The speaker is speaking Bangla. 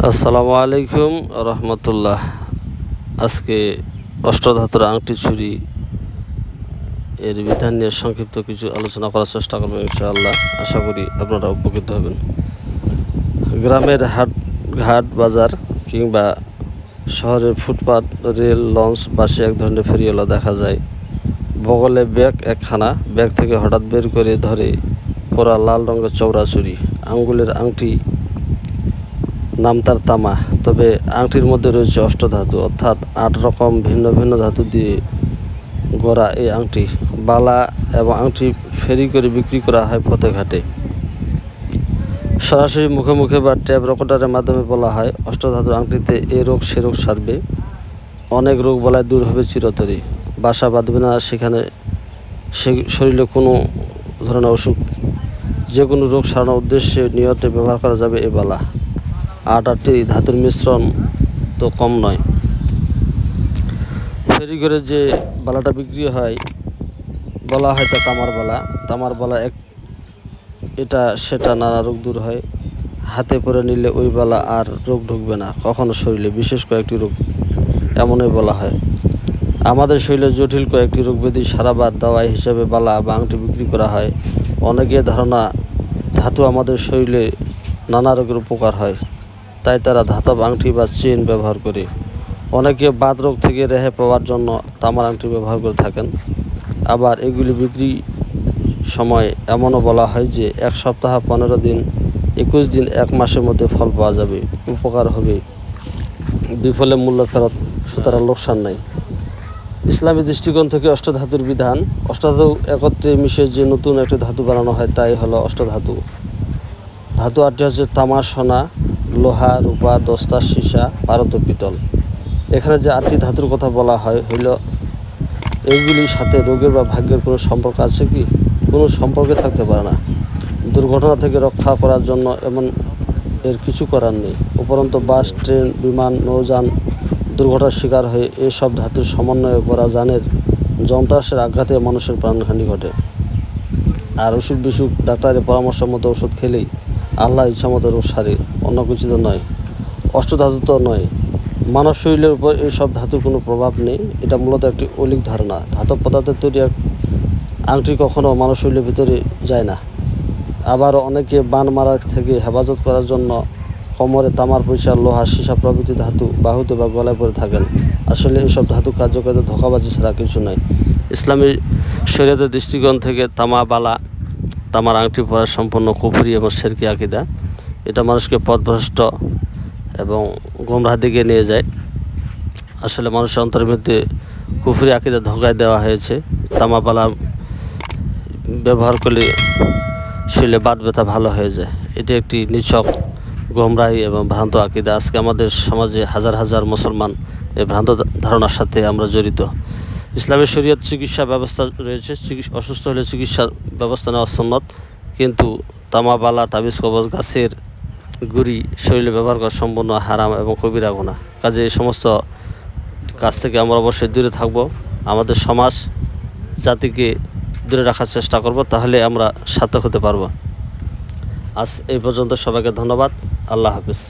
আসসালামু আলাইকুম রহমতুল্লাহ। আজকে অষ্টধাতুর আংটি চুরি এর বিধান নিয়ে সংক্ষিপ্ত কিছু আলোচনা করার চেষ্টা করবেন ইনশাআল্লাহ। আশা করি আপনারা উপকৃত হবেন। গ্রামের ঘাট বাজার কিংবা শহরের ফুটপাত, রেল, লঞ্চ, বাসে এক ধরনের ফেরিওয়ালা দেখা যায়। বগলে ব্যাগ একখানা, ব্যাগ থেকে হঠাৎ বের করে ধরে পোড়া লাল রঙের চওড়া চুড়ি, আঙ্গুলের আংটি, নাম তার তামা। তবে আংটির মধ্যে রয়েছে অষ্টধাতু, অর্থাৎ 8 রকম ভিন্ন ভিন্ন ধাতু দিয়ে গড়া এই আংটি। বালা এবং আংটি ফেরি করে বিক্রি করা হয় পথে ঘাটে। সরাসরি মুখে মুখে বা ট্যাপ রেকর্ডারের মাধ্যমে বলা হয় অষ্টধাতুর আংটিতে এ রোগ সে রোগ সারবে, অনেক রোগ বলায় দূর হবে চিরতরে, বাসা বাঁধবে না সেখানে, সে শরীরে কোনো ধরনের অসুখ, যে কোনো রোগ সারানোর উদ্দেশ্যে নিয়তে ব্যবহার করা যাবে এ বালা। 8টি ধাতুর মিশ্রণ তো কম নয়। ফেরি করে যে বালাটা বিক্রি হয় বলা হয় তা তামার বালা। তামার বালা এটা সেটা নানা রোগ দূর হয়। হাতে পরে নিলে ওই বালা আর রোগ ঢুকবে না কখনো শরীরে, বিশেষ কয়েকটি রোগ এমনই বলা হয়। আমাদের শরীরে জটিল কয়েকটি রোগ ব্যাধি সারাবার দাওয়াই হিসেবে বালা বা আংটি বিক্রি করা হয়। অনেকের ধারণা ধাতু আমাদের শরীরে নানা রোগের উপকার হয়, তাই তারা ধাতব আংটি বা চেন ব্যবহার করে। অনেকে বাত রোগ থেকে রেহাই পাওয়ার জন্য তামার আংটি ব্যবহার করে থাকেন। আবার এগুলি বিক্রি সময় এমনও বলা হয় যে 1 সপ্তাহ, 15 দিন, 21 দিন, 1 মাসের মধ্যে ফল পাওয়া যাবে, উপকার হবে, বিফলে মূল্য ফেরত, সুতরাং লোকসান নাই। ইসলামী দৃষ্টিকোণ থেকে অষ্টধাতুর বিধান। অষ্টধাতু একত্রে মিশে যে নতুন একটি ধাতু বানানো হয় তাই হলো অষ্টধাতু। ধাতু 8টি হচ্ছে তামা, সোনা, লোহা, রূপা, দস্তা, সীসা, পারদ, পিতল। এখানে যে 8টি ধাতুর কথা বলা হইল এইগুলির সাথে রোগের বা ভাগ্যের কোনো সম্পর্ক আছে কি? কোনো সম্পর্কে থাকতে পারে না। দুর্ঘটনা থেকে রক্ষা করার জন্য এমন এর কিছু করার নেই। উপরন্তু বাস, ট্রেন, বিমান, নৌযান দুর্ঘটনার শিকার হয়ে এসব ধাতুর সমন্বয়ে করা যানের যন্ত্রাংশের আঘাতে মানুষের প্রাণহানি ঘটে। আর অসুখ বিসুখ ডাক্তারের পরামর্শ মতো ওষুধ খেলেই আল্লাহ ইচ্ছামতো রোগ সারে, অন্য কিছু তো নয়। অষ্টধাতু তো নয়। মানব শরীরের উপর এইসব ধাতুর কোনো প্রভাব নেই। এটা মূলত একটি অলীক ধারণা। ধাতব পদার্থের তৈরি এক আংটি কখনও মানব শরীরের ভিতরে যায় না। আবার অনেকে বান মারার থেকে হেফাজত করার জন্য কোমরে তামার, পয়সা, লোহা, সীসা প্রভৃতি ধাতু বাহুতে বা গলায় পরে থাকেন। আসলে এইসব ধাতু কার্যকারিতা ধোঁকাবাজি ছাড়া কিছু নয়। ইসলামী শরীয়তের দৃষ্টিকোণ থেকে তামার আংটি পরা সম্পূর্ণ কুফরি এবং শিরকি আকীদা। এটা মানুষকে পথভ্রষ্ট এবং গোমরাহ দিকে নিয়ে যায়। আসলে মানুষের অন্তরের মধ্যে কুফরি আকীদা ধোঁকায় দেওয়া হয়েছে। তামা বালা ব্যবহার করলে শরীরে বাত ব্যথা ভালো হয়ে যায়। এটি একটি নিছক গোমরাহি এবং ভ্রান্ত আকীদা। আজকে আমাদের সমাজে হাজার হাজার মুসলমান এই ভ্রান্ত ধারণার সাথে আমরা জড়িত। ইসলামী শরীয়ত চিকিৎসা ব্যবস্থা রয়েছে। অসুস্থ হলে চিকিৎসার ব্যবস্থা নেওয়া সুন্নত, কিন্তু তামা বালা, তাবিজ, কবজ, গাছের গুড়ি শরীরে ব্যবহার করা সম্পূর্ণ হারাম এবং কবিরা গুনাহ। কাজে এই সমস্ত কাজ থেকে আমরা অবশ্যই দূরে থাকব। আমাদের সমাজ জাতিকে দূরে রাখার চেষ্টা করব, তাহলে আমরা সার্থক হতে পারব। আজ এই পর্যন্ত। সবাইকে ধন্যবাদ। আল্লাহ হাফেজ।